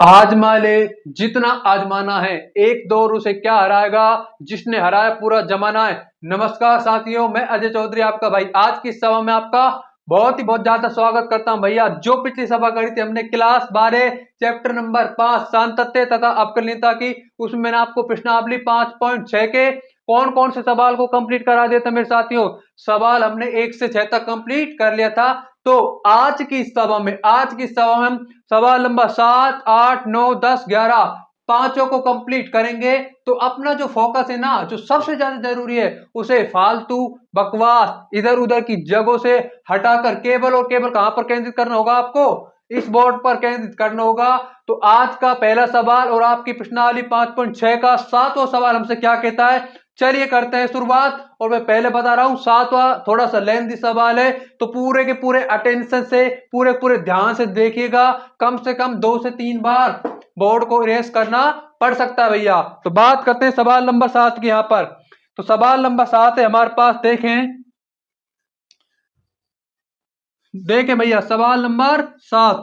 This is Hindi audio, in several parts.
आजमा ले जितना आजमाना है, एक दौर उसे क्या हराएगा जिसने हराया पूरा जमाना है। नमस्कार साथियों, मैं अजय चौधरी आपका भाई आज की सभा में आपका बहुत ज्यादा स्वागत करता हूं। भैया जो पिछली सभा करी थी हमने क्लास 12 चैप्टर नंबर 5 सांतत्य तथा अपकलनीयता की, उसमें मैंने आपको प्रश्नावली 5.6 के कौन कौन से सवाल को कंप्लीट करा दिया था मेरे साथियों। सवाल हमने 1 से 6 तक कंप्लीट कर लिया था। तो आज की सभा में हम सवाल नंबर 7, 8, 9, 10, 11 पांचों को कंप्लीट करेंगे। तो अपना जो फोकस है ना, जो सबसे ज्यादा जरूरी है, उसे फालतू बकवास इधर उधर की जगहों से हटाकर केवल और केवल कहां पर केंद्रित करना होगा, आपको इस बोर्ड पर केंद्रित करना होगा। तो आज का पहला सवाल और आपकी प्रश्नावली 5.6 का 7वां सवाल हमसे क्या कहता है, चलिए करते हैं शुरुआत। और मैं पहले बता रहा हूं 7वां थोड़ा सा लेंथी सवाल है, तो पूरे के पूरे अटेंशन से पूरे ध्यान से देखिएगा। कम से कम 2 से 3 बार बोर्ड को इरेज करना पड़ सकता है भैया। तो बात करते हैं सवाल नंबर 7 की। यहां पर तो सवाल नंबर 7 है हमारे पास, देखें भैया सवाल नंबर 7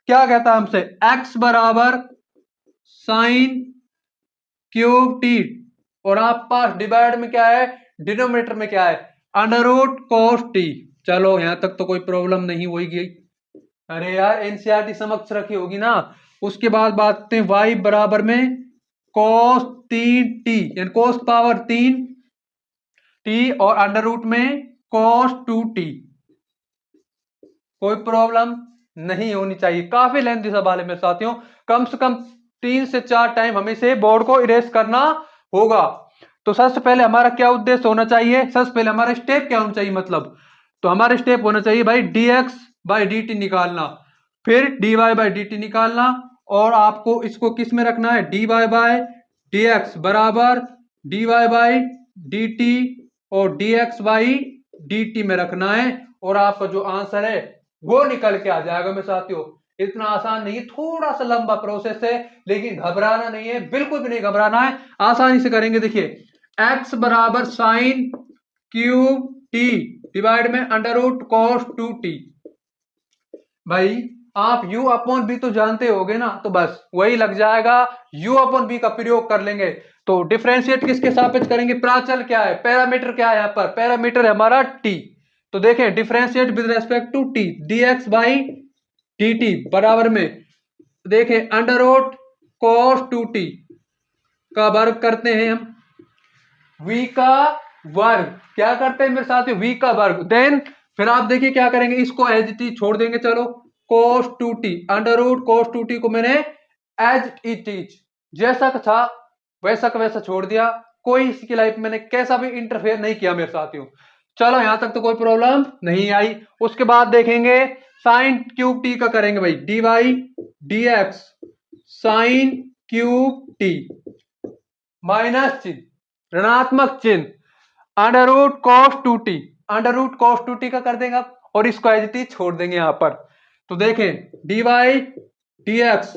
क्या कहता है हमसे, x बराबर साइन क्यूब टी, और आप पास डिवाइड में क्या है, डिनोमिनेटर में क्या है, अंडर रूट कोस टी। चलो यहां तक तो कोई प्रॉब्लम नहीं होगी। अरे यार एनसीईआरटी समक्ष रखी होगी ना। उसके बाद बात करते हैं y बराबर में कोस 3t, यानी कोस पावर 3 टी और अंडर रूट में कोस 2t। कोई प्रॉब्लम नहीं होनी चाहिए। काफी लेंथी सवाल है मेरे साथियों, कम से कम 3 से 4 टाइम हमें से बोर्ड को इरेज करना होगा। तो सबसे पहले हमारा क्या उद्देश्य होना चाहिए, सबसे पहले हमारा स्टेप क्या होना चाहिए, मतलब तो हमारा स्टेप होना चाहिए भाई dx बाई डी टी निकालना, फिर dy बाई डी टी निकालना, और आपको इसको किस में रखना है, dy बाई dx बराबर dy बाई डी टी और dx बाई डी टी में रखना है, और आपका जो आंसर है वो निकल के आ जाएगा मेरे साथियों। इतना आसान नहीं है, थोड़ा सा लंबा प्रोसेस है, लेकिन घबराना नहीं है, बिल्कुल भी नहीं घबराना है, आसानी से करेंगे। देखिए x बराबर साइन क्यूब टी डिवाइड में अंडर रूट कॉस 2t। भाई आप u अपॉन बी तो जानते होगे ना, तो बस वही लग जाएगा, u अपॉन बी का प्रयोग कर लेंगे। तो डिफरेंशिएट किसके सापेक्ष करेंगे, प्राचल क्या है, पैरामीटर क्या है, यहाँ पर पैरामीटर है हमारा t। तो देखें differentiate with respect to t, dx by dt बराबर में देखें अंडर रूट कॉस 2t का वर्ग करते हैं हम, v का वर्ग क्या करते हैं मेरे साथियों, v का वर्ग। देन फिर आप देखिए क्या करेंगे, इसको एज इट इज छोड़ देंगे। चलो cos 2t under root cos 2t को मैंने एज इट इज जैसा था वैसा का वैसा छोड़ दिया, कोई इसकी लाइफ मैंने कैसा भी इंटरफेयर नहीं किया मेरे साथियों। चलो यहां तक तो कोई प्रॉब्लम नहीं आई। उसके बाद देखेंगे साइन क्यूब टी का करेंगे भाई, d Y D x sine cube T minus चिन्ह ऋणात्मक चिन्ह under root cos 2t, under root cos 2t का कर देंगे आप, और इसको एज इट इज छोड़ देंगे यहां पर। तो देखें d Y D x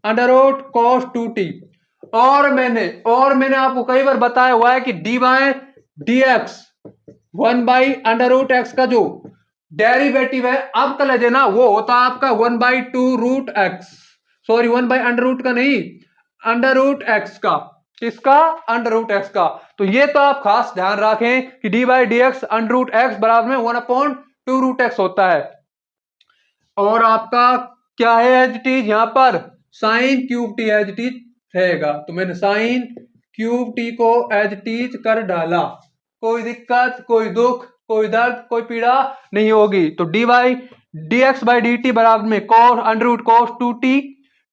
under root cos 2t, और मैंने आपको कई बार बताया हुआ है कि d Y D x 1/√x का जो डेरिवेटिव है अब का ले ना, वो होता है आपका 1/2√x, सॉरी 1/√, का नहीं, √x का, किसका, √x का। तो ये तो आप खास ध्यान रखें कि d by D x √x बराबर में 1/2√x होता है। और आपका क्या है एज इट इज, यहां पर sine cube t as it is रहेगा। तो मैंने साइन क्यूब टी को एज इट इज कर डाला, कोई दिक्कत, कोई दुख, कोई दर्द, कोई पीड़ा नहीं होगी। तो D Y D X by D T बराबर में cos under root cos 2t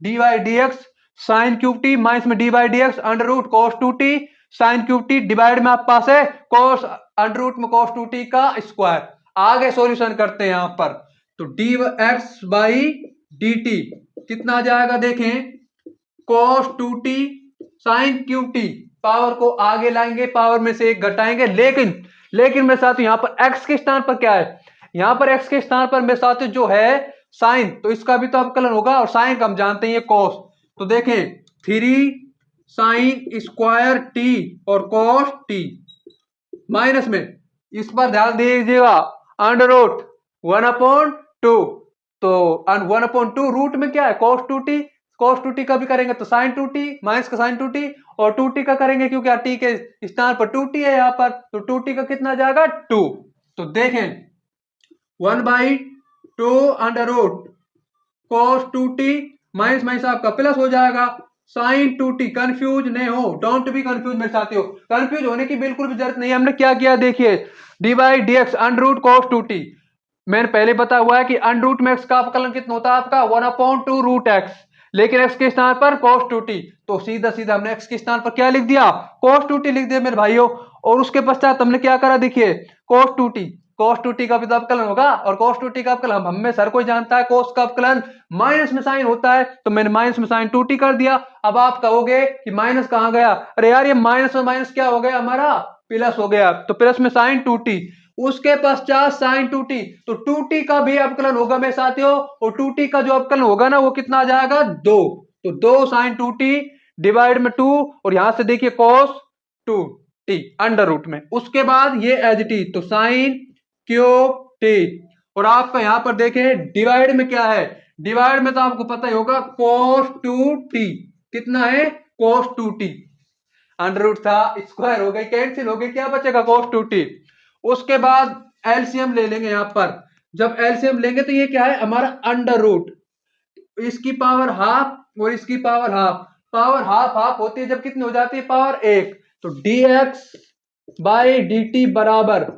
D Y D x sine cube T minus में D Y D x under root cos 2t sine cube T divide में आप पास है कोस अंडर रूट में कोस 2t का स्क्वायर। आगे सॉल्यूशन करते हैं यहां पर। तो D X by D T कितना आ जाएगा, देखें कोस 2t sine cube T, power को आगे लाएंगे, पावर में से एक घटाएंगे, लेकिन मेरे साथ यहां पर x के स्थान पर क्या है, यहां पर x के स्थान पर मेरे साथ जो है साइन, तो इसका भी तो अवकलन होगा, और साइन का हम जानते हैं ये कोस। तो देखें 3 साइन स्क्वायर टी और कोस टी माइनस में, इस पर ध्यान दीजिएगा, अंडर रूट 1/2, तो 1/2 रूट में क्या है कोस 2t, cos 2t का भी करेंगे तो sin 2t माइनस का sin 2t, और 2t का करेंगे क्योंकि t के स्थान पर 2t है यहाँ पर, तो 2t का कितना जाएगा 2। तो देखें 1/2 under root cos 2t minus minus आपका प्लस हो जाएगा sin 2t। कंफ्यूज नहीं हो, डोंट बी कंफ्यूज मेरे साथियों, कंफ्यूज होने की बिल्कुल भी जरूरत नहीं है। हमने क्या किया देखिए, d by D x under root cos 2t, मैंने पहले बताया हुआ है कि अंडर रूट में एक्स का अवकलन कितना होता है आपका 1/2 रूट एक्स, लेकिन एक्स के स्थान पर cos 2t, तो सीधा सीधा हमने एक्स के स्थान पर क्या लिख दिया cos 2t लिख दिया मेरे भाइयों। और उसके पश्चात हमने क्या करा देखिए, cos 2t का भी तो अवकलन होगा, और cos 2t का अवकलन हम में सर कोई जानता है cos का अवकलन माइनस में साइन होता है, तो मैंने माइनस में साइन 2t कर दिया। अब आप कहोगे कि माइनस कहां गया, अरे यार ये माइनस में माइनस क्या हो गया हमारा प्लस हो गया, तो प्लस में साइन 2t, उसके पश्चात साइन 2t, तो 2t का भी अवकलन होगा मेरे साथियों, और 2t का जो अवकलन होगा ना वो कितना आ जाएगा 2, तो 2 साइन 2t डिवाइड में 2, और यहां से देखिए cos 2t अंडर रूट में, उसके बाद ये एज टी, तो साइन क्यूब टी, और आपका यहां पर देखें डिवाइड में क्या है, डिवाइड में तो आपको पता ही होगा cos 2t, कितना है cos 2t, अंडर रूट था स्क्वायर हो गई कैंसिल हो गई, क्या बचेगा cos 2t। उसके बाद एलसीएम ले लेंगे यहां पर, जब एलसीएम लेंगे तो ये क्या है हमारा अंडर रूट, इसकी पावर हाफ और इसकी power half, power half half होती है जब कितनी हो जाती है पावर 1, तो dx बाई dt बराबर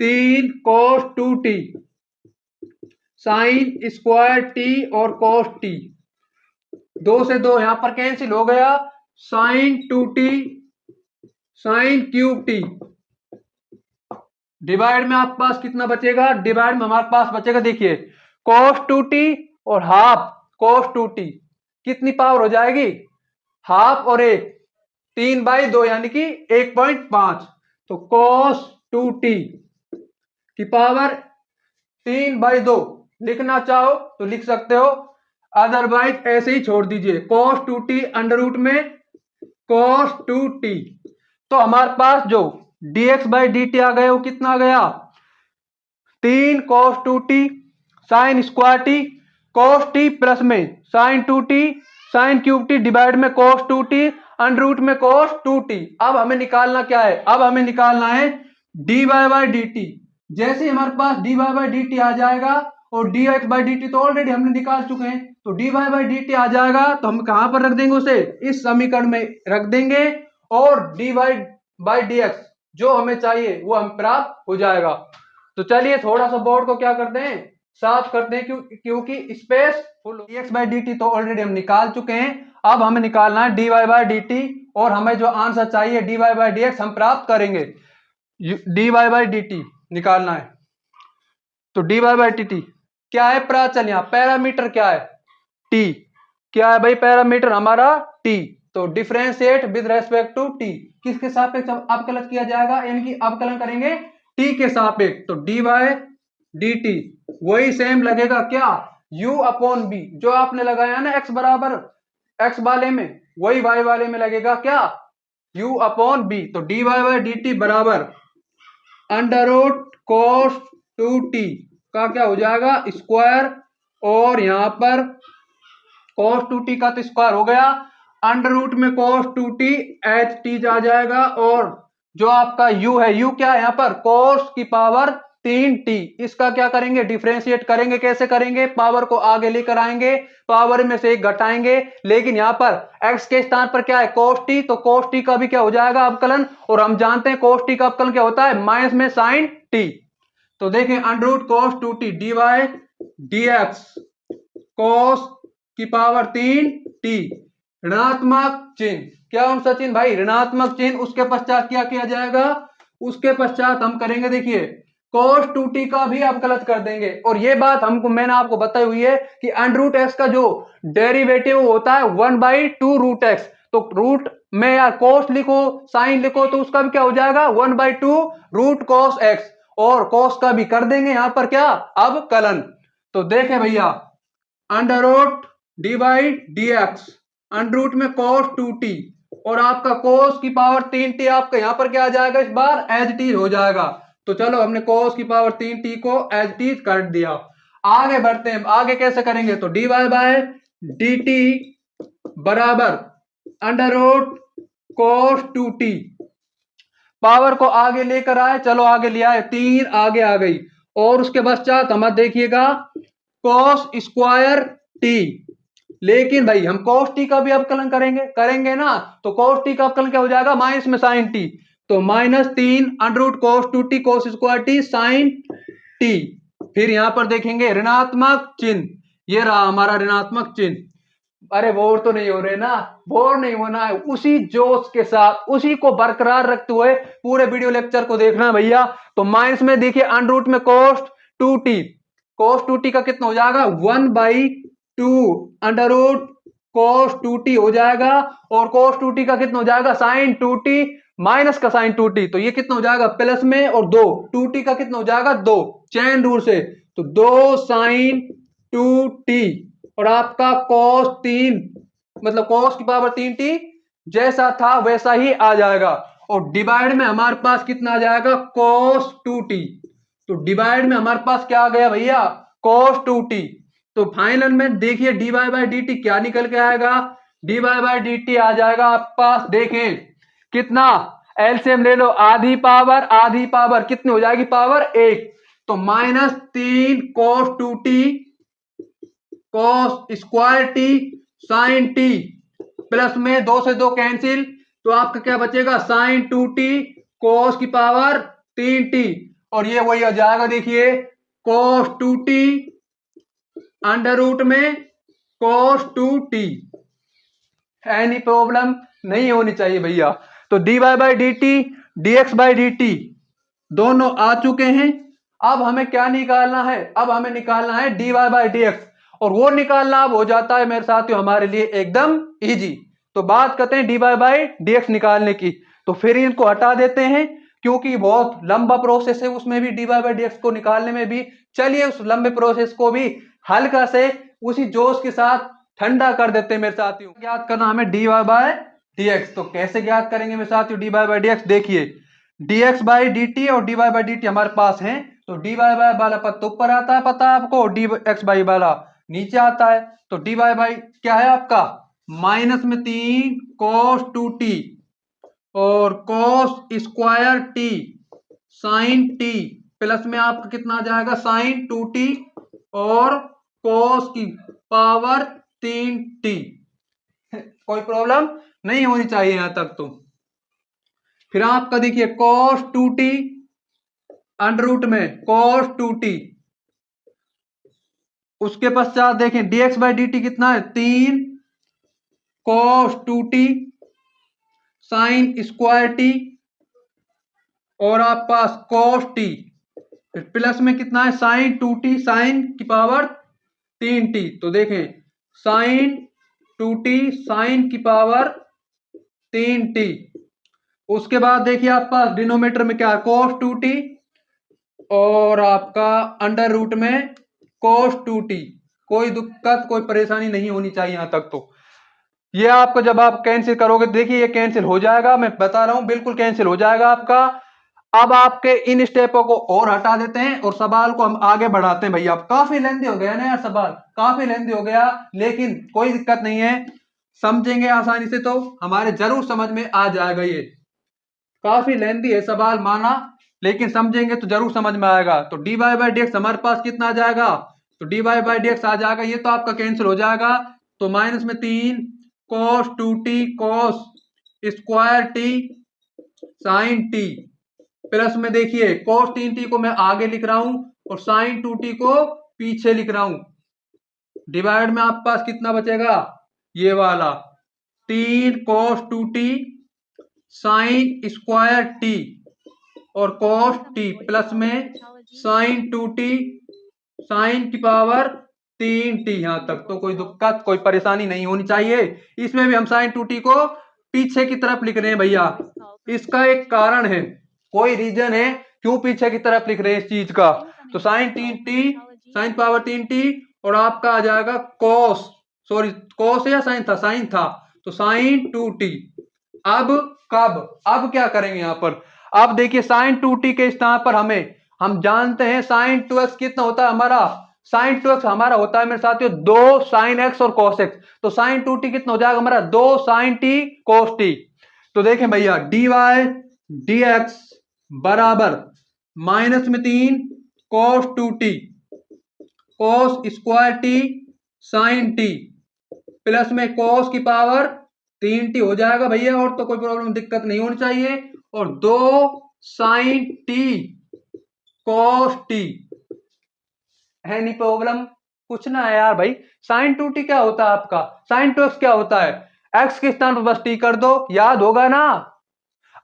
3 cos 2t sine square t और cos t, 2 से 2 यहां पर कैंसिल हो गया, sine 2t sine cube t, divide में आपके पास कितना बचेगा, डिवाइड में हमारे पास बचेगा देखिए cos 2t और हाफ cos 2t, कितनी पावर हो जाएगी हाफ और 1, 3/2 यानी कि 1.5, तो cos 2t की पावर 3/2, लिखना चाहो तो लिख सकते हो, अदरवाइज ऐसे ही छोड़ दीजिए cos 2t अंडर रूट में cos 2t, तो हमारे पास जो dx बाई dt आ गया वो कितना आ गया 3 cos 2t sine square t cos t plus में sine 2t sine cube t divide में cos 2t अंडर रूट में cos 2t। अब हमें निकालना क्या है, अब हमें निकालना है dy बाई dt, जैसे हमारे पास dy बाई dt आ जाएगा, और dx बाई dt तो ऑलरेडी हमने निकाल चुके हैं, तो dy बाई dt आ जाएगा तो हम कहां पर रख देंगे उसे, इस समीकरण में रख देंगे, और dy बाई dx जो हमें चाहिए वो हम प्राप्त हो जाएगा। तो चलिए थोड़ा सा बोर्ड को क्या करते हैं साफ करते हैं, क्योंकि space full, dx by dt तो ऑलरेडी हम निकाल चुके हैं, अब हमें निकालना है dy बाई dt, और हमें जो आंसर चाहिए dy बाई dx हम प्राप्त करेंगे, dy बाई dt निकालना है, तो dy बाई dt क्या है प्राचल, यहाँ पैरामीटर क्या है t, क्या है भाई पैरामीटर हमारा t, तो differentiate with respect to t, किसके सापेक्ष अवकलन किया जाएगा, यानी कि अवकलन करेंगे t के सापेक्ष, तो dy dt वही सेम लगेगा क्या u अपॉन b, जो आपने लगाया ना x बराबर x वाले में वही y वाले में लगेगा क्या u अपॉन b, तो dy बाई dt बराबर अंडर रूट cos 2t का क्या हो जाएगा स्क्वायर, और यहां पर cos 2t का तो स्क्वायर हो गया, अंडर रूट में cos 2t एच टी आ जाएगा, और जो आपका u है u क्या है यहाँ पर cos की पावर 3t, इसका क्या करेंगे डिफरेंशिएट करेंगे, कैसे करेंगे पावर को आगे लेकर आएंगे, पावर में से एक घटाएंगे, लेकिन यहाँ पर x के स्थान पर क्या है cos t, तो cos t का भी क्या हो जाएगा अवकलन, और हम जानते हैं cos t का अवकलन क्या होता है माइनस में sin t, तो देखें under root cos 2t dy dx cos की पावर 3t, ऋणात्मक चिन्ह, क्या कौन सा चिन्ह भाई ऋणात्मक चिन्ह, उसके पश्चात क्या किया जाएगा, उसके पश्चात हम करेंगे देखिए cos 2t का भी अवकलन कर देंगे, और ये बात हमको मैंने आपको बताई हुई है कि अंडर रूट एक्स का जो डेरिवेटिव होता है 1/2 रूट एक्स, तो रूट में यार cos लिखो साइन लिखो तो उसका भी क्या हो जाएगा 1/2 रूट cos x, और cos का भी कर देंगे यहां पर क्या अवकलन, तो देखें भैया under root d by D x under root में cos 2t, और आपका cos की पावर 3t आपका यहां पर क्या आ जाएगा इस बार एज टी हो जाएगा, तो चलो हमने cos की पावर 3t को एज टी कर दिया, आगे बढ़ते हैं, आगे कैसे करेंगे, तो dy बाय dt बराबर under root cos 2t। Power को आगे लेकर आए, चलो आगे ले आए, 3 आगे आ गई, और उसके पश्चात हमारा देखिएगा कोस स्क्वायर टी। लेकिन भाई हम कोस टी का भी अवकलन करेंगे ना, तो कोस टी का अवकलन क्या हो जाएगा, माइनस में साइन टी, तो -3 under root cos 2t cos square t sine t. फिर यहां पर देखेंगे ऋणात्मक चिन्ह, ये रहा हमारा ऋणात्मक चिन्ह। अरे बोर तो नहीं हो रहे ना, बोर नहीं होना है, उसी जोश के साथ उसी को बरकरार रखते हुए पूरे वीडियो लेक्चर को देखना है भैया। तो माइनस में देखिए अंडर रूट में कोस 2t, कोस 2t का कितना हो जाएगा 1/2 अंडर रूट कोस 2t हो जाएगा, और कोस 2t का कितना हो जाएगा साइन 2t माइनस का साइन 2t, तो ये कितना हो जाएगा प्लस में, और 2 2t का कितना हो जाएगा 2 चैन रूल से, तो 2 साइन 2t, और आपका cos 3 मतलब cos की पावर 3t जैसा था वैसा ही आ जाएगा, और डिवाइड में हमारे पास कितना आ जाएगा cos 2t। तो डिवाइड में हमारे पास क्या आ गया भैया cos 2t। तो फाइनल में देखिए dy बाई डी टी क्या निकल के आएगा, dy बाई डी टी आ जाएगा आपके पास, देखें कितना, एलसीएम ले लो, आधी पावर कितनी हो जाएगी पावर 1, तो -3 cos 2t cos square t sine t, plus में 2 से 2 कैंसिल, तो आपका क्या बचेगा साइन 2t cos की पावर 3t, और ये वही आ जाएगा देखिए cos 2t अंडर रूट में cos 2t। एनी प्रॉब्लम नहीं होनी चाहिए भैया। तो dy by D T dx by D T दोनों आ चुके हैं। अब हमें क्या निकालना है, अब हमें निकालना है dy बाई डी एक्स, और वो निकालना अब हो जाता है मेरे साथियों हमारे लिए एकदम इजी। तो बात करते हैं dy बाई डी एक्स निकालने की, तो फिर इनको हटा देते हैं क्योंकि बहुत लंबा प्रोसेस है उसमें भी, dy बाई डी एक्स को निकालने में भी। चलिए उस लंबे प्रोसेस को भी हल्का से उसी जोश के साथ ठंडा कर देते हैं मेरे साथियों। ज्ञात करना हमें dy बाई डी एक्स, तो कैसे ज्ञात करेंगे मेरे साथियों dy बाई डी एक्स, देखिए dx बाई डी टी और dy बाई डी टी हमारे पास हैं, तो dy बाई वाला पद तो ऊपर आता है पता है आपको, dx बाई वाला नीचे आता है, तो dy बाई क्या है आपका -3 cos 2t और cos square t sine t, plus में आपका कितना आ जाएगा साइन 2t और cos की पावर 3t। कोई प्रॉब्लम नहीं होनी चाहिए यहां तक। तो फिर आपका देखिए cos 2t अंडर रूट में cos 2t, उसके पश्चात देखें dx बाई डी टी कितना है 3 cos 2t sine square T, और आप पास cos t, फिर प्लस में कितना है साइन 2t साइन की पावर 3t, तो देखें साइन 2t साइन की पावर 3t। उसके बाद देखिए आप पास डिनोमीटर में क्या है cos 2t और आपका अंडर रूट में cos 2t। कोई दिक्कत कोई परेशानी नहीं होनी चाहिए यहां तक। तो ये आपको जब आप कैंसिल करोगे देखिए ये कैंसिल हो जाएगा, मैं बता रहा हूं बिल्कुल कैंसिल हो जाएगा आपका। अब आपके इन स्टेपों को और हटा देते हैं और सवाल को हम आगे बढ़ाते हैं भैया। अब काफी लेंथी हो गया ना यार, सवाल काफी लेंथी हो गया, लेकिन कोई दिक्कत नहीं है, समझेंगे आसानी से तो हमारे जरूर समझ में आ जाएगा। ये काफी लेंथी है सवाल माना, लेकिन समझेंगे तो जरूर समझ में आएगा। तो dy बाई डी एक्स हमारे पास कितना आ जाएगा, तो dy बाई डी एक्स आ जाएगा, ये तो आपका कैंसिल हो जाएगा, तो -3 cos 2t cos square t sine t, plus में देखिए cos 3t को मैं आगे लिख रहा हूं और साइन 2t को पीछे लिख रहा हूं। डिवाइड में आपके पास कितना बचेगा ये वाला 3 cos 2t sine square T और cos t प्लस में साइन 2t साइन की पावर 3t। यहां तक तो कोई दिक्कत कोई परेशानी नहीं होनी चाहिए। इसमें भी हम साइन 2t को पीछे की तरफ लिख रहे हैं भैया, इसका एक कारण है, कोई रीजन है क्यों पीछे की तरफ लिख रहे हैं इस चीज का। तो sign 3t sine power 3t और आपका आ जाएगा cos, सॉरी cos या साइन था, साइन था, तो साइन 2t। अब कब, अब क्या करेंगे यहां पर, अब देखिए साइन 2t के स्थान पर हम जानते हैं साइन 2x कितना होता है हमारा साइन 2x हमारा होता है मेरे साथियों 2 साइन x और cos x। तो साइन 2t कितना हो जाएगा हमारा 2 साइन t cos t। तो देखें भैया dy dx बराबर माइनस में 3 cos 2t cos square t sine t plus में cos की पावर 3t हो जाएगा भैया, और तो कोई प्रॉब्लम दिक्कत नहीं होनी चाहिए। और 2 साइन t cos t है नहीं प्रॉब्लम, कुछ ना है यार भाई। साइन 2t क्या होता है आपका, साइन 2x क्या होता है, x के स्थान पर बस t कर दो, याद होगा ना।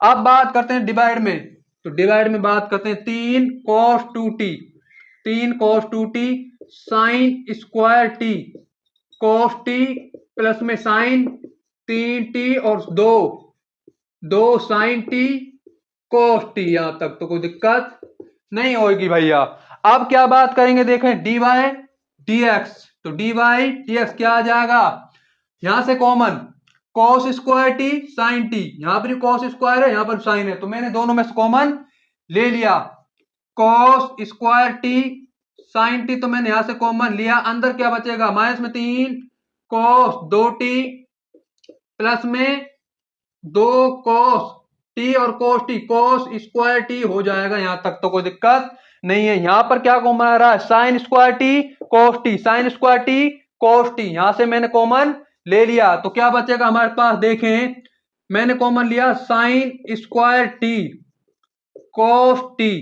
अब बात करते हैं डिवाइड में, तो डिवाइड में बात करते हैं 3 cos 2t 3 cos 2t sine square t cos t plus में साइन 3t और 2 साइन t cos t। यहां तक तो कोई दिक्कत नहीं होगी भैया। अब क्या बात करेंगे, देखें dy dx, तो dy dx क्या आ जाएगा, यहां से common cos square t sine t, यहां पर cos स्क्वायर है यहां पर साइन है, तो मैंने दोनों में से कॉमन ले लिया। cos square t sine t तो मैंने यहां से कॉमन लिया, अंदर क्या बचेगा माइनस में 3 cos 2t प्लस में 2 cos t और cos t cos square t हो जाएगा, यहां तक तो कोई दिक्कत नहीं है। यहां पर क्या कॉमन आ रहा है, sign square t cos t sine square t cos t, यहां से मैंने कॉमन ले लिया, तो क्या बचेगा हमारे पास, देखें मैंने कॉमन लिया sign square t cos t,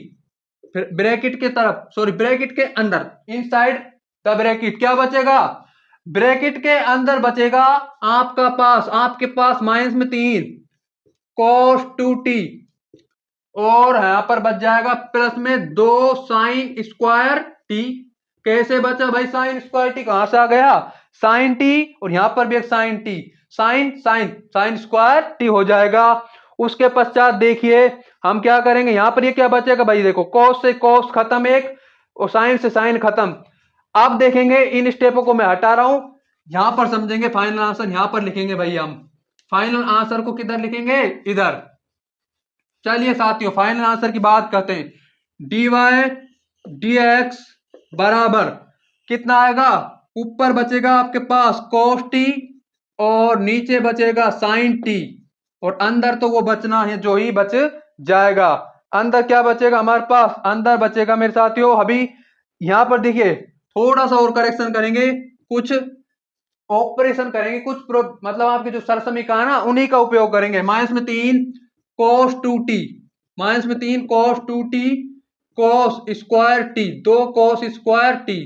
फिर ब्रैकेट के तरफ सॉरी ब्रैकेट के अंदर इनसाइड द ब्रैकेट क्या बचेगा, ब्रैकेट के अंदर बचेगा आपके पास माइनस में 3 cos 2t और यहां पर बच जाएगा प्लस में 2 साइन स्क्वायर t। कैसे बचा भाई, साइन स्क्वायर t कहां से आ गया, साइन t और यहां पर भी एक sine t, sine square t हो जाएगा। उसके पश्चात देखिए हम क्या करेंगे, यहां पर ये क्या बचेगा भाई, देखो cos से cos खत्म एक और साइन से साइन खत्म। अब देखेंगे इन स्टेपों को मैं हटा रहा हूं, यहां पर समझेंगे फाइनल आंसर यहां पर लिखेंगे भाई, हम फाइनल आंसर को किधर लिखेंगे, इधर। चलिए साथियों फाइनल आंसर की बात करते हैं, dy dx बराबर कितना आएगा, ऊपर बचेगा आपके पास cos t और नीचे बचेगा sin t, और अंदर तो वो बचना है जो ही बच जाएगा। अंदर क्या बचेगा हमारे पास, अंदर बचेगा मेरे साथियों, अभी यहां पर देखिए थोड़ा सा और करेक्शन करेंगे, कुछ ऑपरेशन करेंगे, कुछ मतलब आपके जो सरसमीकरण ना उन्हीं का उपयोग करेंगे। माइनस में 3 cos 2t माइनस में 3 cos 2t cos square t 2 cos square t,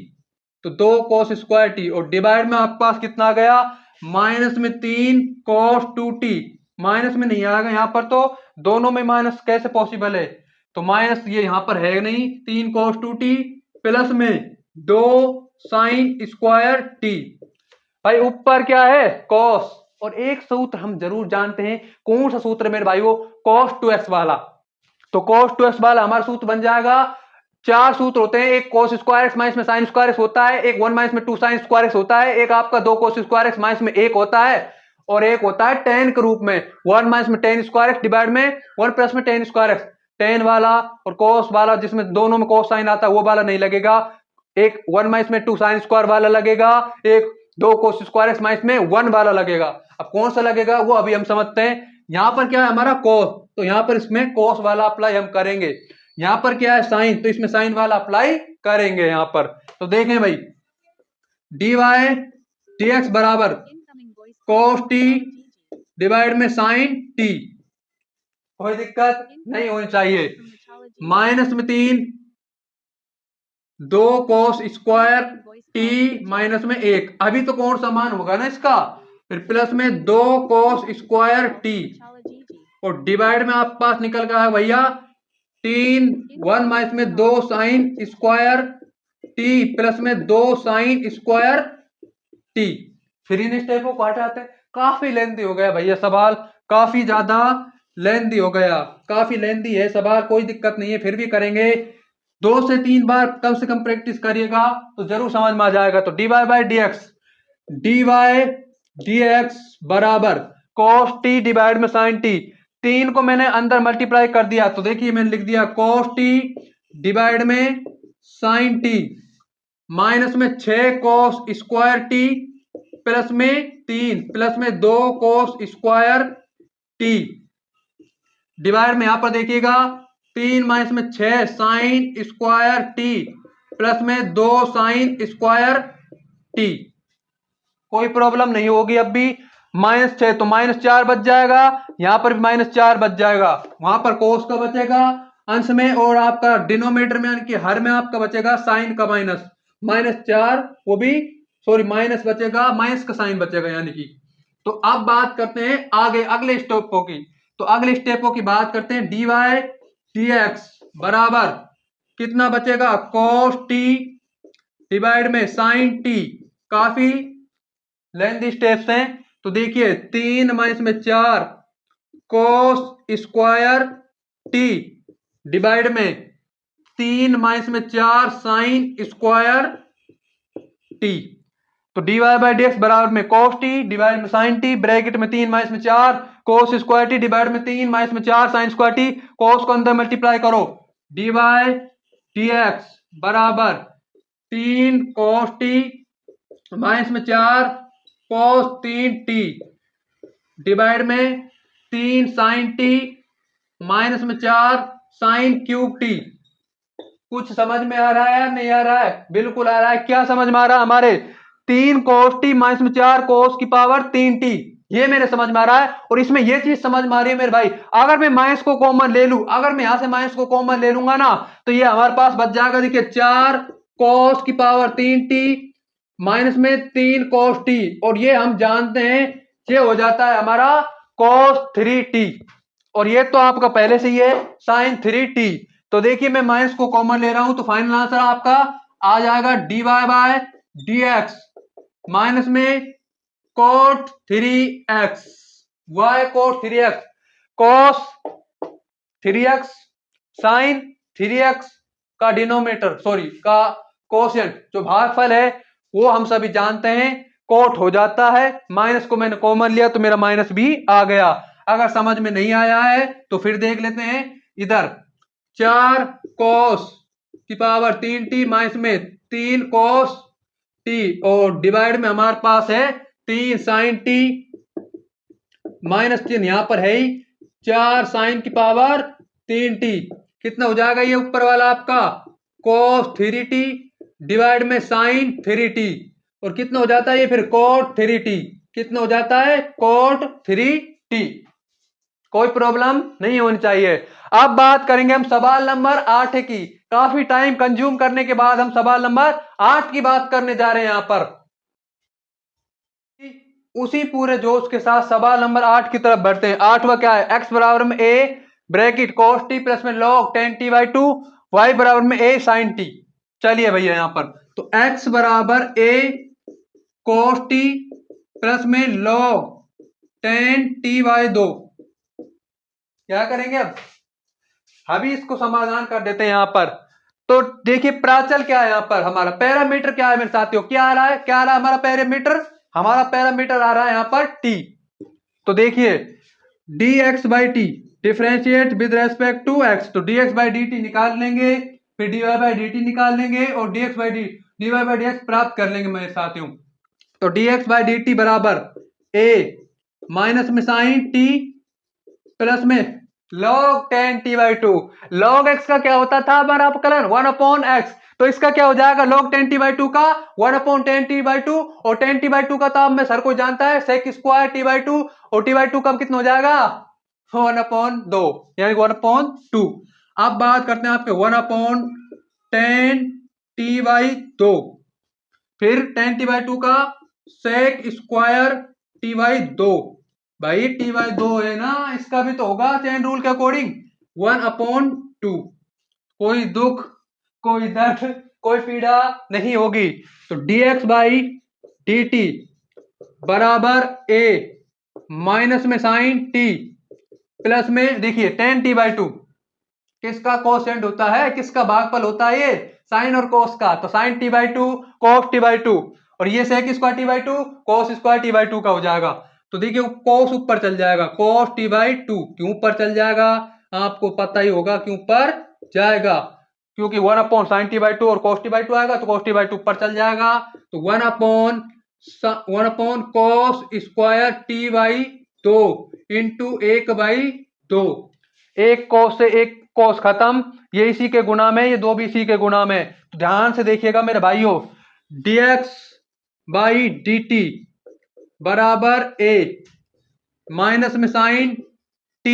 तो 2 cos स्क्वायर t और डिवाइड में आपके पास कितना आ गया, माइनस में 3 cos 2t, माइनस में नहीं आएगा यहां पर, तो दोनों में माइनस कैसे पॉसिबल है, तो माइनस ये यहां पर है नहीं, 3 cos 2t प्लस में 2 साइन स्क्वायर t। भाई ऊपर क्या है cos, और एक सूत्र हम जरूर जानते हैं, कौन सा सूत्र मेरे भाइयों, cos 2x वाला। तो cos 2x वाला हमारा सूत्र बन जाएगा, 4 सूत्र होते हैं, एक cos स्क्वायर एक्स माइनस में साइन स्क्वायर एक्स होता है, एक 1 माइनस में 2 साइन स्क्वायर एक्स होता है, एक आपका 2 cos स्क्वायर एक्स माइनस में 1 होता है, और एक होता है tan के रूप में 1 माइनस में tan स्क्वायर एक्स डिवाइड में 1 प्लस में tan स्क्वायर एक्स। tan वाला और cos वाला जिसमें दोनों में cos साइन आता है वो वाला नहीं लगेगा, एक 1 माइनस में 2 साइन स्क्वायर वाला लगेगा, एक 2 cos स्क्वायर एक्स माइनस में 1 वाला लगेगा। अब कौन सा लगेगा वो अभी हम समझते हैं। यहां पर क्या है हमारा cos, तो यहां पर इसमें cos वाला अप्लाई हम करेंगे, यहां पर क्या है साइन, तो इसमें साइन वाला अप्लाई करेंगे यहां पर। तो देखें भाई dy dx बराबर cos t डिवाइड में साइन t, कोई दिक्कत नहीं होनी चाहिए। माइनस में 3 2 cos स्क्वायर t माइनस में 1, अभी तो कौन सा मान होगा ना इसका, फिर प्लस में 2 cos स्क्वायर t और डिवाइड में आपके पास निकल गया है भैया 3 1 माइनस में 2 साइन स्क्वायर t प्लस में 2 साइन स्क्वायर t। फिर इन स्टेपों को हटाते हैं, काफी लेंथी हो गया भैया सवाल, काफी ज्यादा लेंथी हो गया, काफी लेंथी है सवाल, कोई दिक्कत नहीं है फिर भी करेंगे, 2 से 3 बार कम से कम प्रैक्टिस करिएगा तो जरूर समझ में आ जाएगा। तो dy dx बराबर cos t डिवाइड में sin t, 3 को मैंने अंदर मल्टीप्लाई कर दिया, तो देखिए मैंने लिख दिया cos t डिवाइड में sin t माइनस में 6 कोस स्क्वायर टी प्लस में 3 प्लस में 2 कोस स्क्वायर टी डिवाइड में यहां पर देखिएगा 3 माइनस में 6 साइन स्क्वायर टी प्लस में 2 साइन स्क्वायर टी। कोई प्रॉब्लम नहीं होगी। अब भी -6 तो -4 बच जाएगा, यहां पर भी -4 बच जाएगा, वहां पर कोस का बचेगा अंश में और आपका डिनोमिनेटर में यानी कि हर में आपका बचेगा साइन का -4 वो भी सॉरी माइनस बचेगा, माइनस का साइन बचेगा यानी कि। तो अब बात करते हैं आगे अगले स्टेपों की। तो अगले स्टेपों की बात करते हैं dy dx बराबर कितना बचेगा cos t डिवाइड में sin t। काफी लेंथी स्टेप्स हैं। तो देखिए 3 माइनस में 4 कोस स्क्वायर टी डिवाइड में 3 माइनस में 4 साइन स्क्वायर टी। तो dy बाई डी एक्स बराबर में cos t डिवाइड में sin t ब्रैकेट में 3 माइनस में 4 cos स्क्वायर टी डिवाइड में 3 माइनस में 4 sin स्क्वायर टी। cos को अंदर मल्टीप्लाई करो dy dx बराबर 3 cos t माइनस में 4 cos 3t डिवाइड में 3 sin t माइनस में 4 sin क्यूब t। कुछ समझ में आ रहा है या नहीं आ रहा है? बिल्कुल आ रहा है। क्या समझ में आ रहा है हमारे? 3 cos t माइनस में 4 cos की पावर 3t, ये मेरे समझ में आ रहा है। और इसमें ये चीज समझ में आ रही है मेरे भाई, अगर मैं माइनस को कॉमन ले लूं, अगर मैं यहां से माइनस को कॉमन ले लूंगा ना तो ये हमारे पास बच जाएगा। देखिए 4 cos की पावर 3t माइनस में 3 cos t और ये हम जानते हैं ये हो जाता है हमारा cos 3t और ये तो आपका पहले से ही है sin 3t। तो देखिए मैं माइनस को कॉमन ले रहा हूं तो फाइनल आंसर आपका आ जाएगा dy बाय dx माइनस में cot 3x y cot 3x cos 3x sin 3x का डिनोमिनेटर सॉरी का कोशिएंट जो भागफल है वो हम सभी जानते हैं कोट हो जाता है। माइनस को मैंने कॉमन लिया तो मेरा माइनस भी आ गया। अगर समझ में नहीं आया है तो फिर देख लेते हैं इधर 4 cos की पावर 3t माइनस में 3 cos t और डिवाइड में हमारे पास है 3 sin t माइनस चिन्ह यहां पर है ही 4 sin की पावर 3t कितना हो जाएगा ये ऊपर वाला आपका cos 3t डिवाइड में sin 3t और कितना हो जाता है ये फिर cot 3t कितना हो जाता है cot 3t। कोई प्रॉब्लम नहीं होनी चाहिए। अब बात करेंगे हम सवाल नंबर 8 की। काफी टाइम कंज्यूम करने के बाद हम सवाल नंबर 8 की बात करने जा रहे हैं यहां पर। उसी पूरे जोश के साथ सवाल नंबर 8 की तरफ बढ़ते हैं। 8वां क्या है? x बराबर में a bracket cos t plus में log 10t/2 y बराबर में a sin t। चलिए भैया यहां पर तो x बराबर a cos t प्लस में log 10t/2 क्या करेंगे अब? अभी इसको समाधान कर देते हैं यहां पर। तो देखिए प्राचल क्या है यहां पर, हमारा पैरामीटर क्या है मेरे साथियों? क्या आ रहा है? क्या आ रहा है हमारा पैरामीटर? हमारा पैरामीटर आ रहा है यहां पर t। तो देखिए dx by t differentiate with respect to x। तो dx बाई डी टी निकाल लेंगे, फिर dy बाई डी टी निकाल लेंगे और dx by dy by dx प्राप्त कर लेंगे मेरे साथियों। तो dx बाई डी टी बराबर a माइनस में साइन t प्लस में log 10t/2। log x का क्या होता था हमारा अपकलन 1/x, तो इसका क्या हो जाएगा log 10t/2 का 1/10t/2 और 10t/2 का तो आप में सर को जानता है sec स्क्वायर t/2 और t/2 का कितना हो जाएगा 1/2 यानी 1/2। अब बात करते हैं आपके 1/10t/2 फिर 10t/2 का sec स्क्वायर t/2। भाई t/2 है ना, इसका भी तो होगा चेन रूल के अकॉर्डिंग 1/2। कोई दुख कोई दर्द कोई पीड़ा नहीं होगी। तो dx बाई डी टी बराबर a माइनस में साइन t प्लस में देखिए 10t/2 किसका कोसेंट होता है, किसका भागफल होता है? ये साइन और कोस का। तो साइन t/2 कोस t/2 और ये sec square t/2 cos square t/2 का हो जाएगा। तो देखिए कोस ऊपर चल जाएगा, कोस t/2 क्यों ऊपर चल जाएगा? आपको पता ही होगा क्यों ऊपर जाएगा। क्योंकि 1/sin t/2 और cos t/2 आएगा तो cos t/2 ऊपर चल जाएगा, तो 1/1 cos स्क्वायर t/2 इंटू 1/2। एक cos से एक cos खत्म, ये इसी के गुणा में, ये दो भी इसी के गुणा में। तो ध्यान से देखिएगा मेरे भाइयों, dx/dt बराबर a, माइनस में साइन t,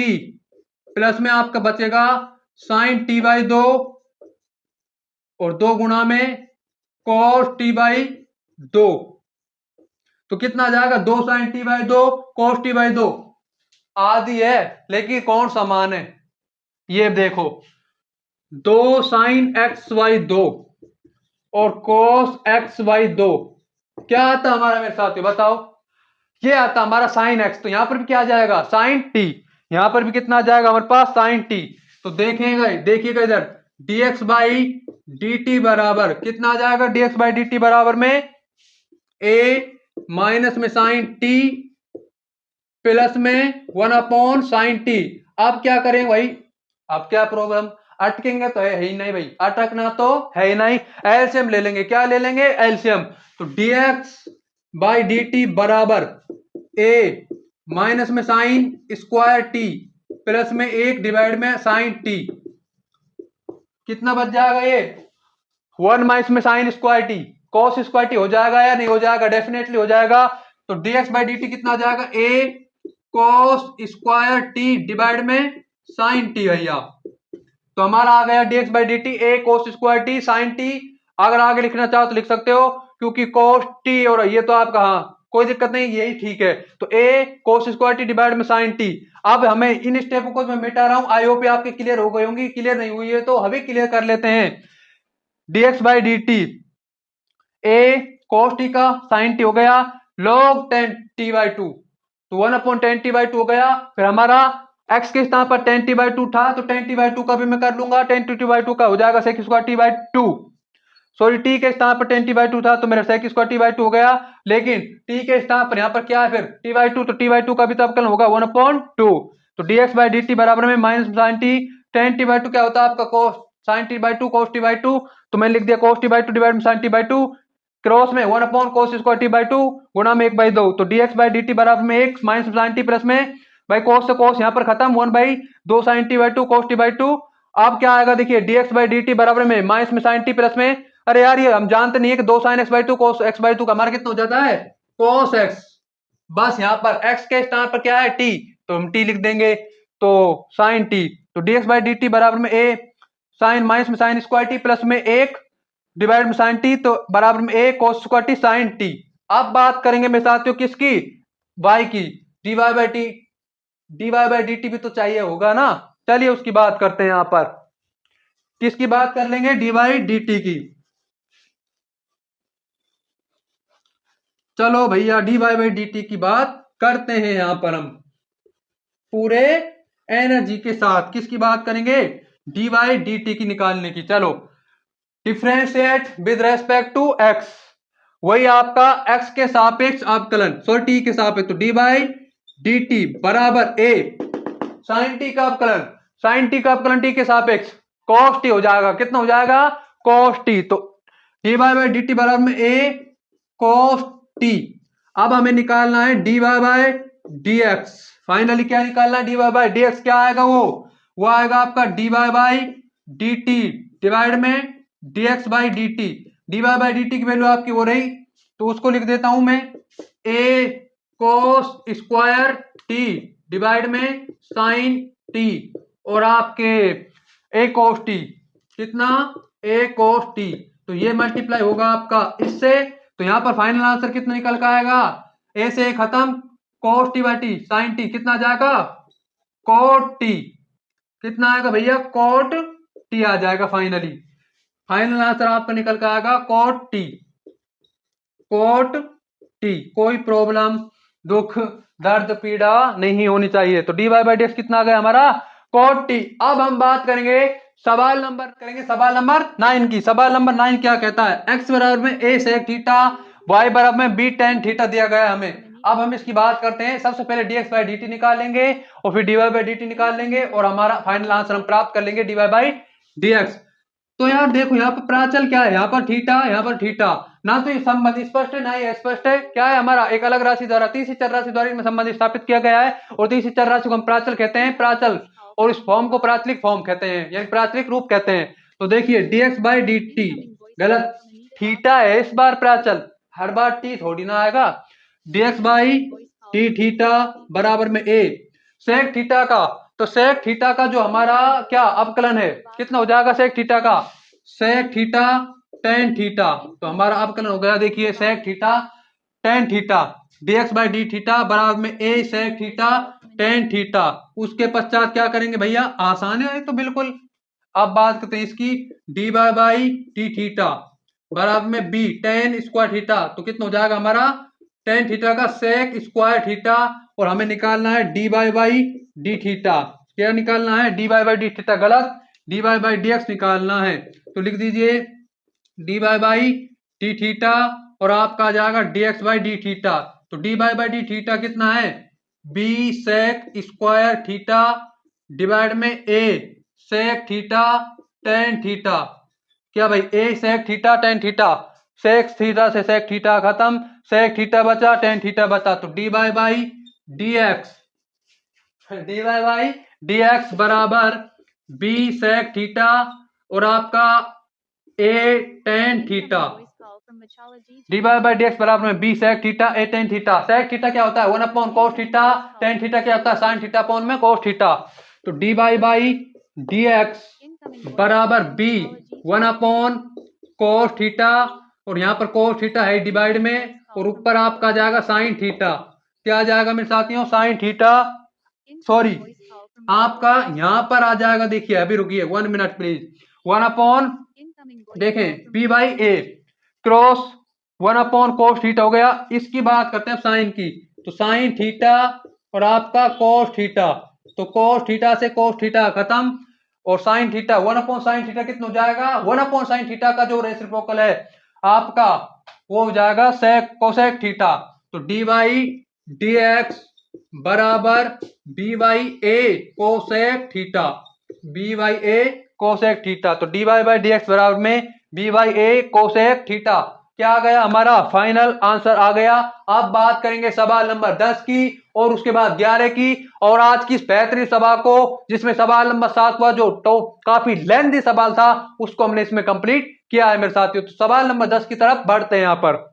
प्लस में आपका बचेगा साइन t/2 और 2 गुणा में cos t/2। तो कितना आ जाएगा, 2 साइन t/2 cos t/2। आदि है लेकिन कौन सा मान है, ये देखो 2 साइन x/2 और cos x/2 क्या आता हमारा मेरे साथियों बताओ, ये आता हमारा साइन x। तो यहां पर भी क्या आ जाएगा, साइन t। यहां पर भी कितना आ जाएगा हमारे पास, साइन t। तो देखिएगा इधर dx/dt बराबर कितना आ जाएगा, dx/dt बराबर में a माइनस में साइन t प्लस में 1/sin t। अब क्या करें भाई, अब क्या प्रॉब्लम, अटकेंगे तो है ही नहीं भाई, अटकना तो है ही नहीं। एलसीएम ले लेंगे, क्या ले लेंगे, एलसीएम। तो dx/dt बराबर a माइनस में साइन स्क्वायर t प्लस में 1 डिवाइड में साइन t, कितना बच जाएगा ये, 1 माइनस में sine square T cos square T हो जाएगा या नहीं हो जाएगा, डेफिनेटली हो जाएगा। तो dx/dt कितना आ जाएगा, a cos square t divide में साइन टी भैया। तो हमारा आ गया dx/dt a cos square t sine t. अगर आगे लिखना चाहो तो लिख सकते हो, क्योंकि cos टी और ये तो आपका, हाँ कोई दिक्कत नहीं, यही ठीक है। तो a cos square t divide में साइन टी। अब हमें इन स्टेप को मैं मिटा रहा हूं, आई होप आपके क्लियर हो गई होंगी, क्लियर नहीं हुई है तो अभी क्लियर कर लेते हैं। dx/dt a cos t का sin t हो गया log 10t/2, तो 1/10t/2 हो गया। फिर हमारा x के स्थान पर 10t/2 था, तो 10t/2 का भी मैं कर लूंगा, 10t/2 का हो जाएगा sec square t/2। Sorry t के स्थान पर 10t/2 था तो मेरा sec स्क्वायर t/2 हो गया, लेकिन t के स्थान पर यहाँ पर क्या है फिर t/2, तो t/2 का भी तो अवकलन होगा 1/2। तो dx/dt बराबर में माइनस साइन टी, 10t/2 क्या होता है आपका cos sign t/2 cos t/2, तो मैंने लिख दिया cos t/2 डिवाइड में साइन t/2, क्रॉस में 1/cos स्क्वायर t/2 गुणा में 1/2। तो dx/dt बराबर में 1 माइनस साइन t प्लस में भाई cos से cos यहाँ पर खत्म, 1/2 साइन t/2 cos t/2। अब क्या आएगा देखिए dx/dt बराबर में माइनस में साइन t प्लस में, अरे यार ये हम जानते नहीं है कि 2 साइन x/2 cos x/2 का हमारा कितना हो जाता है, cos x। बस यहाँ पर x के स्थान पर क्या है t, तो हम t लिख देंगे, तो साइन t। तो dx/dt बराबर में a साइन माइनस में साइन स्क्वायर t प्लस में 1 डिवाइड में साइन t, तो बराबर में a cos square t sine t। अब बात करेंगे मेरे साथियों किसकी, y की, dy/dt भी तो चाहिए होगा ना। चलिए उसकी बात करते हैं, यहां पर किसकी बात कर लेंगे, dy/dt की। चलो भैया dy/dt की बात करते हैं, यहां पर हम पूरे एनर्जी के साथ किसकी बात करेंगे, dy/dt की निकालने की। चलो differentiate with respect to x, वही आपका x के सापेक्ष अवकलन, सॉरी t के सापेक्ष, तो dy/dt बराबर a साइन t का अवकलन, साइन t का अवकलन t के सापेक्ष cos t हो जाएगा, कितना हो जाएगा cos t। तो dy/dt बराबर में a cos t। अब हमें निकालना है dy/dx, फाइनली क्या निकालना है, dy/dx क्या आएगा, वो आएगा आपका dy/dt डिवाइड में dx/dt। dy/dt की वैल्यू आपकी हो रही, तो उसको लिख देता हूं मैं a cos square t divide में साइन t और आपके a cos t, कितना a cos t, तो ये मल्टीप्लाई होगा आपका इससे। तो यहां पर फाइनल आंसर कितना निकल कर आएगा, a से खत्म cos t/t साइन t, कितना आ जाएगा cot t, कितना आएगा भैया cot t आ जाएगा। फाइनली फाइनल आंसर आपका निकल कर आएगा cot t, cot t। कोई प्रॉब्लम दुख दर्द पीड़ा नहीं होनी चाहिए। तो dy/dx कितना आ गया हमारा cot t। अब हम बात करेंगे सवाल नंबर 9 की। सवाल नंबर 9 क्या कहता है, x बराबर में a sec थीटा, y बराबर में b tan थीटा दिया गया है हमें। अब हम इसकी बात करते हैं, सबसे पहले dx/dt निकालेंगे और फिर dy/dt निकाल लेंगे और हमारा फाइनल आंसर हम प्राप्त कर लेंगे dy/dx। तो यार देखो यहाँ पर प्राचल क्या है, यहाँ पर थीटा, यहाँ पर थीटा, ना तो ये संबंध स्पष्ट है ना ये स्पष्ट है। क्या है हमारा, एक अलग राशि द्वारा तीसरी चर राशि द्वारा इनमें संबंध स्थापित किया गया है, और तीसरी चर राशि को हम प्राचल कहते हैं, प्राचल, और इस फॉर्म को प्राचलिक फॉर्म कहते हैं, यानी प्राचलिक रूप कहते हैं। तो देखिए dx बाई डी टी गलत, थीटा है इस बार प्राचल, हर बार टी थोड़ी ना आएगा। dx बाई टी थीटा बराबर में a सेक थीटा का, तो सेक थीटा का जो हमारा क्या अवकलन है, कितना हो जाएगा सेक थीटा का, सेक थीटा टेन थीटा, तो हमारा अवकलन हो गया देखिए sec theta tan theta, dx by D theta बराबर में a sec theta tan theta. उसके पश्चात क्या करेंगे भैया, आसान है तो बिल्कुल। अब बात करते हैं इसकी, D by by T theta बराबर में बी टेन स्क्वायर थीटा, तो कितना हो जाएगा हमारा टेन थीटा का सेक स्क्वायर थीटा, और हमें निकालना है डी बाई डी थीटा। क्या निकालना है, डी बाई डी थीटा गलत, डी बाई डी एक्स निकालना है। तो लिख दीजिए डी बाई डी थीटा, और आपका आ जाएगा D X by D theta. तो डी बाई डी थीटा कितना है, B sec square theta divide में A sec theta tan theta. क्या भाई, A sec theta tan theta, sec theta से सेक थीटा खत्म, सेक थीटा बचा टेन थीटा बचा, तो D by D X, D by D x बराबर बी सेक थीटा और आपका A tan theta, D by D x बराबर में B sec theta a tan theta. Sec theta क्या होता है, one upon cos theta, tan theta क्या होता है साइन थीटा अपॉन में कोस थीटा। तो डी बाई डी एक्स बराबर b one upon cos theta, और यहाँ पर कोस थीटा है डिवाइड में, और ऊपर आपका जाएगा साइन थीटा। क्या आ जाएगा मेरे साथियों, साइन थीटा, सॉरी आपका यहाँ पर आ जाएगा, देखिए अभी रुकिए 1 मिनट प्लीज, वन अपॉन देखें b by a cross one upon cos theta हो गया। इसकी बात करते हैं साइन की, तो साइन थीटा और आपका कोस थीटा, तो कोस थीटा से कोस थीटा खत्म, और sine theta one upon sine theta कितना हो जाएगा, वन अपॉन साइन थीटा का जो रेसिप्रोकल है आपका वो हो जाएगा सेक कोसेक थीटा। तो डी बाई डी एक्स बराबर b by a cosec theta, b by a cosec theta. तो डी बाई डी एक्स बराबर में b by a cosec theta. क्या आ गया, हमारा फाइनल आंसर आ गया। अब बात करेंगे सवाल नंबर 10 की, और उसके बाद 11 की, और आज की इस बेहतरीन सभा को, जिसमें सवाल नंबर 7 हुआ जो तो काफी लेंथी सवाल था, उसको हमने इसमें कंप्लीट किया है मेरे साथियों। तो सवाल नंबर 10 की तरफ बढ़ते हैं यहाँ पर।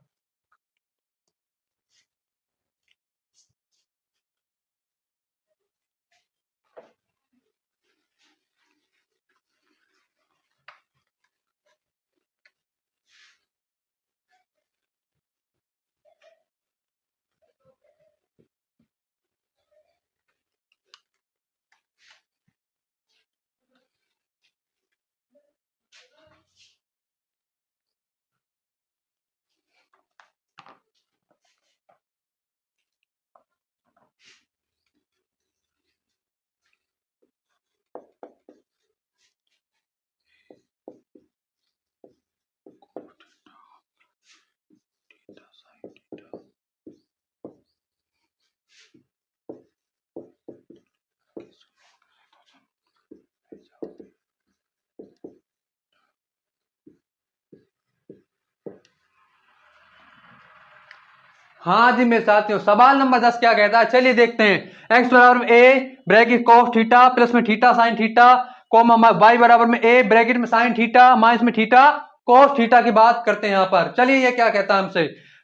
हाँ जी मेरे साथियों, सवाल नंबर 10 क्या कहता है, चलिए देखते हैं। x बराबर में a bracket cos theta plus में theta sine theta, comma y बराबर में a ब्रैकेट में साइन थीटा माइनस में थीटा कोस थीटा की बात करते हैं यहाँ पर। चलिए ये क्या कहता है हमसे,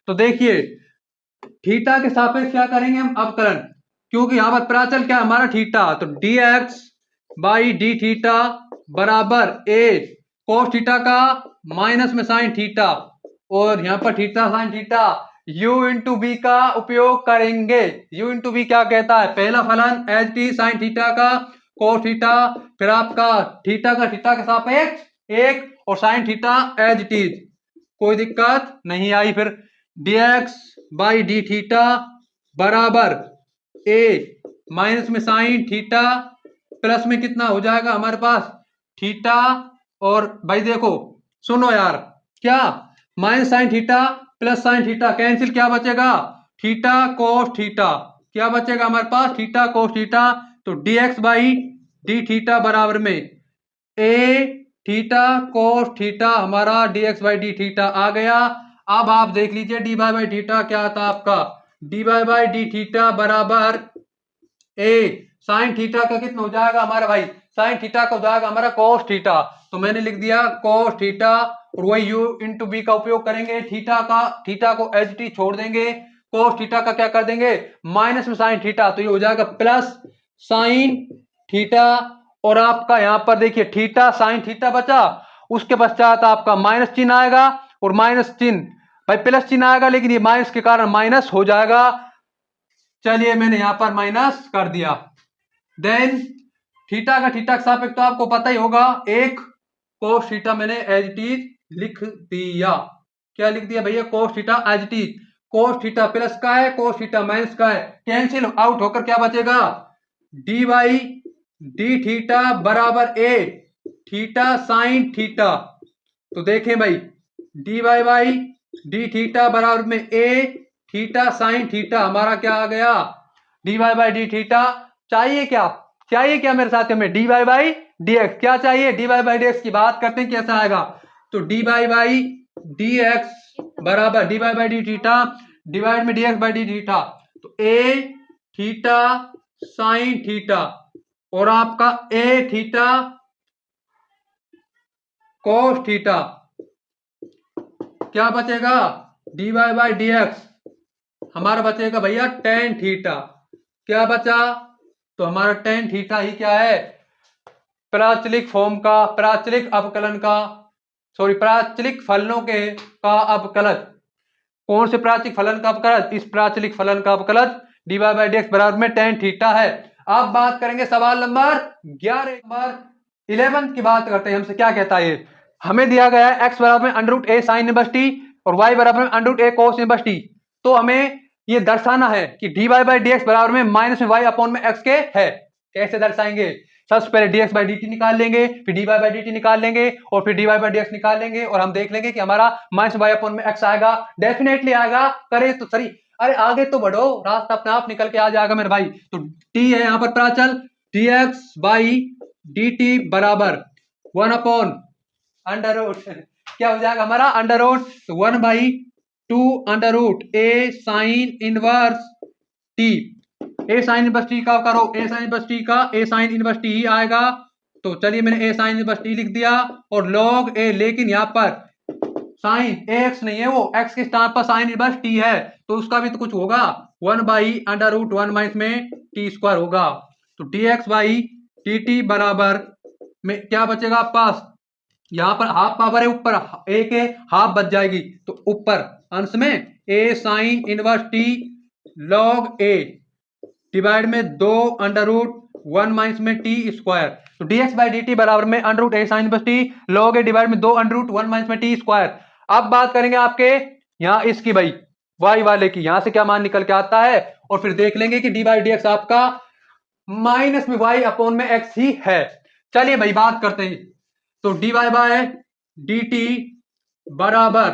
तो देखिए थीटा के सापेक्ष क्या करेंगे हम अवकलन, क्योंकि यहाँ पर प्राचल क्या है हमारा थीटा, तो dx बाई डी थीटा बराबर a कोस थीटा का माइनस में साइन थीटा, और यहाँ पर theta sine theta u into b का उपयोग करेंगे। u इंटू बी क्या कहता है, पहला फलन एच टी साइन थीटा का कोस थीटा, फिर आपका थीटा का थीटा के सापेक्ष एक, और sine theta as it is, कोई दिक्कत नहीं आई। फिर dx बाई डी थीटा बराबर a माइनस में साइन थीटा प्लस में कितना हो जाएगा हमारे पास थीटा, और भाई देखो सुनो यार, क्या minus sign theta plus sine theta cancel, क्या बचेगा थीटा कोस थीटा, क्या बचेगा हमारे पास थीटा कोस थीटा। तो dx बाई डी थीटा बराबर में a थीटा कोस थीटा हमारा dx बाई डी थीटा आ गया। अब आप देख लीजिए डी वाई बाई थीटा क्या था आपका, d Y by D theta बराबर ए साइन थीटा का कितना हो जाएगा हमारा भाई, साइन थीटा का हो जाएगा हमारा कोस थीटा। तो मैंने लिख दिया कोस थीटा और वही u इंटू बी का उपयोग करेंगे, थीटा को एच टी छोड़ देंगे, कोस थीटा का क्या कर देंगे माइनस में साइन थीटा, तो ये हो जाएगा प्लस साइन थीटा। और आपका यहां पर देखिए थीटा साइन थीटा बचा, उसके पश्चात आपका माइनस चिन्ह आएगा और माइनस चिन्ह भाई प्लस चिन्ह आएगा, लेकिन ये माइनस के कारण माइनस हो जाएगा। चलिए मैंने यहां पर माइनस कर दिया। देन थीटा का सापेक्ष तो आपको पता ही होगा, एक कोस थीटा मैंने एज इट इज लिख दिया। क्या लिख दिया भैया, cos theta as it is, cos theta plus का है कोस थीटा माइनस का है, कैंसिल आउट होकर क्या बचेगा डी वाई डी थीटा बराबर ए थीटा साइन थीटा। तो देखें भाई d Y by D theta बराबर में ए थीटा साइन थीटा हमारा क्या आ गया D Y by D theta. चाहिए क्या मेरे साथ में D Y by D X, क्या चाहिए D Y by D X की बात करते हैं कैसा आएगा। तो D Y by D x बराबर D Y by D theta divide में D X by D theta, तो ए थीटा साइन थीटा और आपका ए थीटा कोस थीटा, क्या बचेगा d Y by D x हमारा बचेगा भैया टेन थीटा। क्या बचा, तो हमारा टेन थीटा ही क्या है प्राचलिक फॉर्म का, प्राचलिक अवकलन का, सॉरी प्राचलिक फलनों के का अवकलज। कौन से प्राचलिक फलन का अवकलज, इस प्राचलिक फलन का अवकलज d Y by D x बराबर में टेन थीटा है। अब बात करेंगे सवाल नंबर 11, नंबर 11 की बात करते हैं। हमसे क्या कहता है, हमें दिया गया है x बराबर में अंडर रूट ए साइन इनवर्स टी और y बराबर में अंडर रूट ए कोस इनवर्स टी। तो हमें ये दर्शाना है कि d Y by D x बराबर में माइनस में y अपॉन में x के है। कैसे दर्शाएंगे, सबसे पहले dx बाई dt निकाल लेंगे, फिर dy बाई dt निकाल लेंगे और फिर dy बाई dx निकाल लेंगे और हम देख लेंगे कि हमारा माइनस y अपॉन में x आएगा, डेफिनेटली आएगा। करे तो सही, अरे आगे तो बढ़ो, रास्ता अपने आप निकल के आ जाएगा मेरे भाई। तो t है यहाँ पर प्राचल, dx बाई dt बराबर 1 अपॉन अंडर रूट क्या हो जाएगा हमारा अंडर रूट, तो 1 by 2 under root A sine inverse t, a sine inverse T का करो, ए साइन इनवर्स टी का ए साइन इनवर्स टी ही आएगा। तो चलिए मैंने ए साइन इनवर्स टी लिख दिया और लॉग ए, लेकिन यहाँ पर साइन एक्स नहीं है, वो एक्स के स्थान पर साइन इनवर्स टी है, तो उसका भी तो कुछ होगा 1 बाई अंडर रूट 1 माइनस में टी स्क्वायर होगा। तो D X by D T बराबर में क्या बचेगा पास, यहां पर हाफ पावर है, ऊपर ए के हाफ बच जाएगी, तो ऊपर अंश में ए sine inverse T log A divide में 2 अंडर रूट 1 माइनस में टी स्क्वायर। तो dx बाई dt बराबर में under root A sine inverse T log A divide में 2 अंडर रूट 1 माइनस में टी स्क्वायर। अब बात करेंगे आपके यहाँ इसकी भाई y वाले की, यहां से क्या मान निकल के आता है और फिर देख लेंगे कि डी बाई डी एक्स आपका माइनस में y अपॉन में x ही है। चलिए भाई बात करते हैं, तो D y by d T बराबर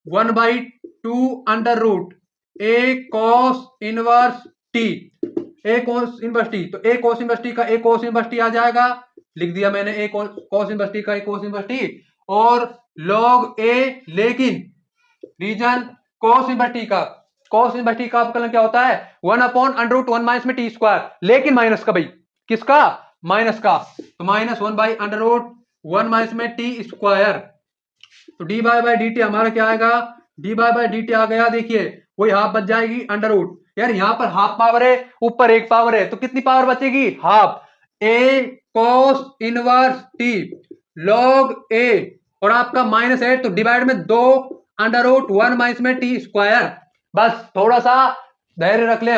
1 by 2 under root a cos inverse t, a cos inverse T, तो ए कॉस इनवर्स टी का ए कॉस इनवर्स टी आ जाएगा, लिख दिया मैंने ए कॉस इनवर्स टी का ए कॉस इनवर्स टी और लॉग ए, लेकिन रीजन कॉस इनवर्स टी का, कॉस इनवर्स टी का अवकलन क्या होता है 1 अपॉन अंडर रूट 1 माइनस में टी स्क्वायर, लेकिन माइनस का भाई, किसका माइनस का, तो minus 1 by under root 1 minus में टी स्क्वायर। तो D Y by D T हमारा क्या आएगा, D Y by D T आ गया, देखिए वही हाफ बच जाएगी अंडर रूट, यार यहाँ पर हाफ पावर है ऊपर एक पावर है, तो कितनी पावर बचेगी हाफ, ए कोस इनवर्स टी लॉग ए और आपका माइनस है, तो डिवाइड में 2 अंडर रूट 1 माइनस में टी स्क्वायर। बस थोड़ा सा धैर्य रख ले,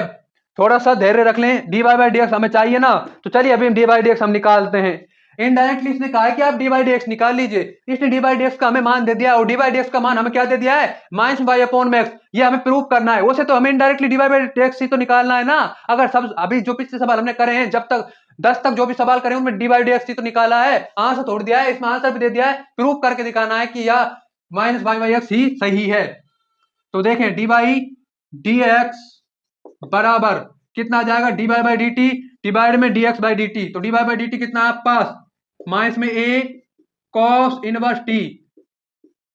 थोड़ा सा धैर्य रख लें, d Y by D x हमें चाहिए ना, तो चलिए अभी हम डी वाई डी एक्स हम निकालते हैं। इनडायरेक्टली इसने कहा है कि आप डी बाई डी एक्स निकाल लीजिए, इसने डी बाई डी एक्स का हमें मान दे दिया और डी बाई डी एक्स का मान हमें क्या दे दिया है माइनस वाई अपॉन में एक्स, ये हमें प्रूव करना है। वैसे तो हमें indirectly D by D X ही तो निकालना है ना, अगर सब अभी जो पिछले सवाल हमने करे हैं, जब तक 10 तक जो भी सवाल करे उनमें डी बाई डी एक्स ही तो निकाला है, आंसर तोड़ दिया है, इसमें आंसर भी दे दिया है, प्रूव करके दिखाना है कि यह माइनस वाई बाई एक्स ही सही है। तो देखें डी बाई डी एक्स बराबर कितना आ जाएगा, D Y by D T divide में D X by D T, तो D Y by D T कितना है पास माइनस में A cos inverse T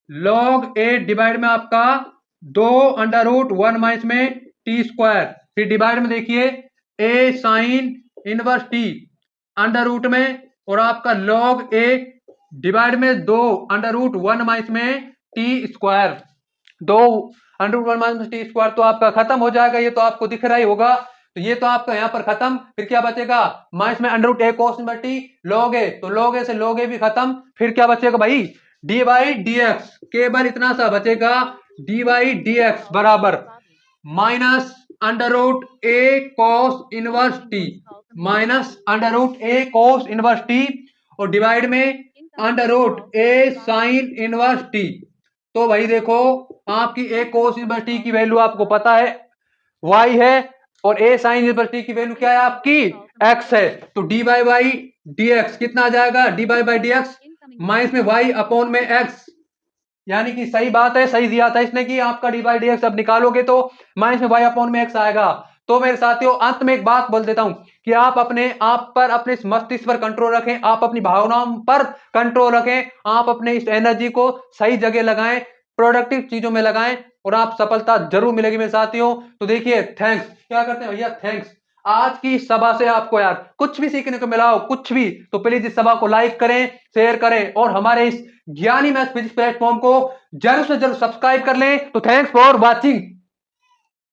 log A divide में आपका 2√1 माइनस में टी स्क्वायर, फिर डिवाइड में देखिए A sine inverse T under root में और आपका लॉग ए डिवाइड में 2√1 माइनस में T square, 2√1 minus T square तो आपका खत्म हो जाएगा, ये तो आपको दिख रहा ही होगा। तो ये तो आपका यहां पर खत्म, फिर क्या बचेगा माइनस में अंडर रूट ए कोस इनवर्स टी लॉग ए, तो लॉग ए से लॉग ए भी खत्म, फिर क्या बचेगा भाई डी बाई डी एक्स, केवल इतना सा बचेगा डी बाई डी एक्स बराबर माइनस अंडर रूट ए cos inverse T minus under root ए कोस इनवर्स टी और डिवाइड में अंडर रूट ए साइन इनवर्स टी। तो भाई देखो आपकी ए कोस इनवर्स टी की वैल्यू आपको पता है y है और ए साइन इनवर्स टी की वैल्यू क्या है आपकी x है, तो D by by D X कितना आ जाएगा D by by D x minus में y अपॉन में x, यानी कि सही बात है, सही दिया था इसने कि आपका डी बाई डी एक्स अब निकालोगे तो माइनस में y अपॉन में x आएगा। तो मेरे साथियों अंत में एक बात बोल देता हूं कि आप अपने आप पर अपने मस्तिष्क पर कंट्रोल रखें, आप अपनी भावनाओं पर कंट्रोल रखें, आप अपने इस एनर्जी को सही जगह लगाएं, प्रोडक्टिव चीजों में लगाएं और आप सफलता जरूर मिलेगी मेरे साथियों। तो देखिए थैंक्स, क्या करते हैं भैया थैंक्स, आज की इस सभा से आपको यार कुछ भी सीखने को मिला हो कुछ भी, तो प्लीज इस सभा को लाइक करें, शेयर करें और हमारे इस ज्ञानी मैथ्स फिजिक्स प्लेटफॉर्म को जरूर से जरूर सब्सक्राइब कर लें। तो थैंक्स फॉर वॉचिंग।